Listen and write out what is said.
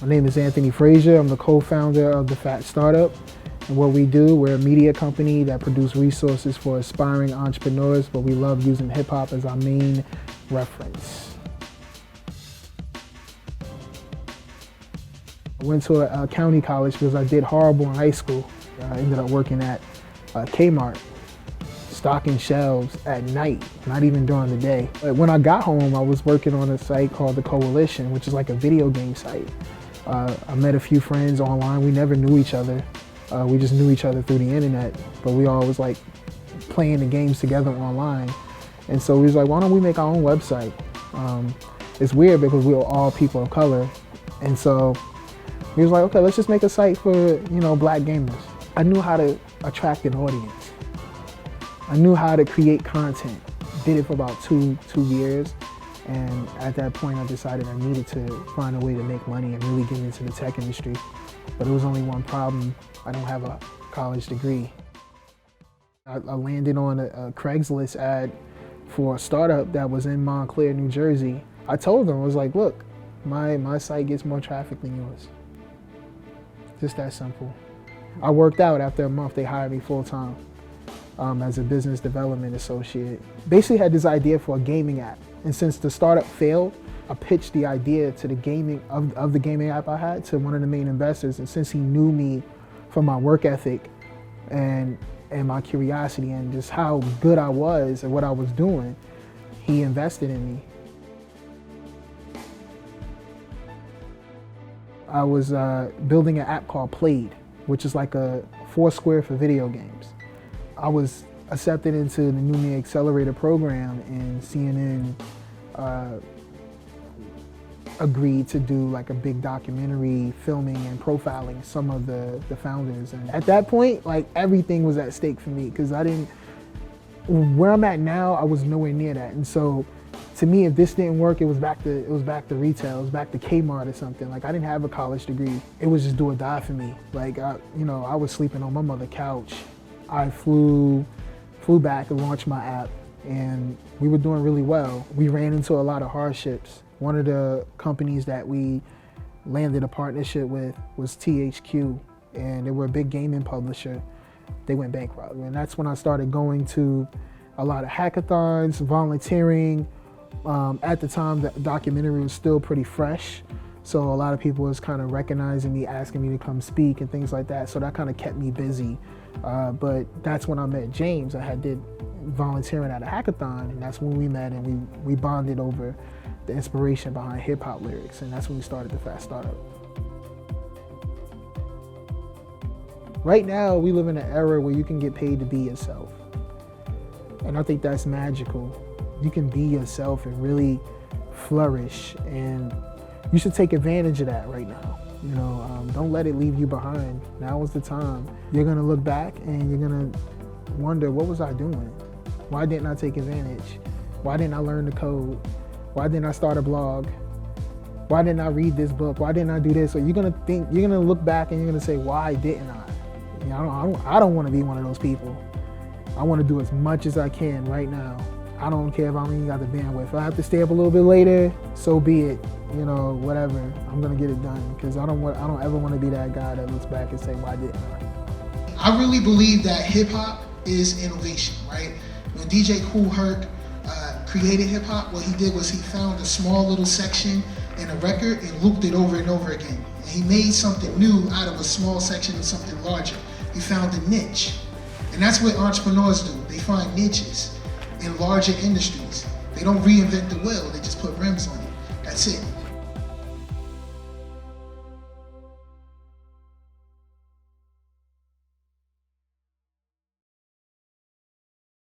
My name is Anthony Frasier. I'm the co-founder of the Phat Startup. And what we do, we're a media company that produce resources for aspiring entrepreneurs, but we love using hip hop as our main reference. I went to a county college because I did horrible in high school. I ended up working at Kmart, stocking shelves at night, not even during the day. But when I got home, I was working on a site called The Coalition, which is like a video game site. I met a few friends online. We never knew each other. We just knew each other through the internet, but we all was like playing the games together online. And so we was like, why don't we make our own website? It's weird because we were all people of color. And so we was like, okay, let's just make a site for, black gamers. I knew how to attract an audience. I knew how to create content. Did it for about two years. And at that point, I decided I needed to find a way to make money and really get into the tech industry. But there was only one problem. I don't have a college degree. I landed on a Craigslist ad for a startup that was in Montclair, New Jersey. I told them, I was like, look, my site gets more traffic than yours. Just that simple. I worked out. After a month, they hired me full-time as a business development associate. Basically had this idea for a gaming app. And since the startup failed, I pitched the idea to the the gaming app I had to one of the main investors. And since he knew me from my work ethic and my curiosity and just how good I was at what I was doing, he invested in me. I was building an app called Played, which is like a Foursquare for video games. I was accepted into the Newman Accelerator program, and CNN agreed to do like a big documentary filming and profiling some of the founders. And at that point, like everything was at stake for me because where I'm at now, I was nowhere near that. And so to me, if this didn't work, it was back to retail, it was back to Kmart or something. Like I didn't have a college degree. It was just do or die for me. Like I was sleeping on my mother's couch. I flew back and launched my app, and we were doing really well. We ran into a lot of hardships. One of the companies that we landed a partnership with was THQ, and they were a big gaming publisher. They went bankrupt, and that's when I started going to a lot of hackathons, volunteering. At the time, the documentary was still pretty fresh, so a lot of people was kind of recognizing me, asking me to come speak and things like that, so that kind of kept me busy. But that's when I met James. I did volunteering at a hackathon, and that's when we met, and we bonded over the inspiration behind hip hop lyrics, and that's when we started the Phat Startup. Right now, we live in an era where you can get paid to be yourself, and I think that's magical. You can be yourself and really flourish, and you should take advantage of that right now. Don't let it leave you behind. Now is the time. You're gonna look back and you're gonna wonder, what was I doing? Why didn't I take advantage? Why didn't I learn the code? Why didn't I start a blog? Why didn't I read this book? Why didn't I do this? So you're gonna look back and you're gonna say, why didn't I? I don't wanna be one of those people. I wanna do as much as I can right now. I don't care if I don't even got the bandwidth. If I have to stay up a little bit later, so be it. Whatever. I'm gonna get it done because I don't ever want to be that guy that looks back and say, why didn't I? I really believe that hip hop is innovation, right? When DJ Kool Herc created hip hop, what he did was he found a small little section in a record and looped it over and over again. And he made something new out of a small section of something larger. He found a niche. And that's what entrepreneurs do. They find niches in larger industries. They don't reinvent the wheel, they just put rims on it. That's it.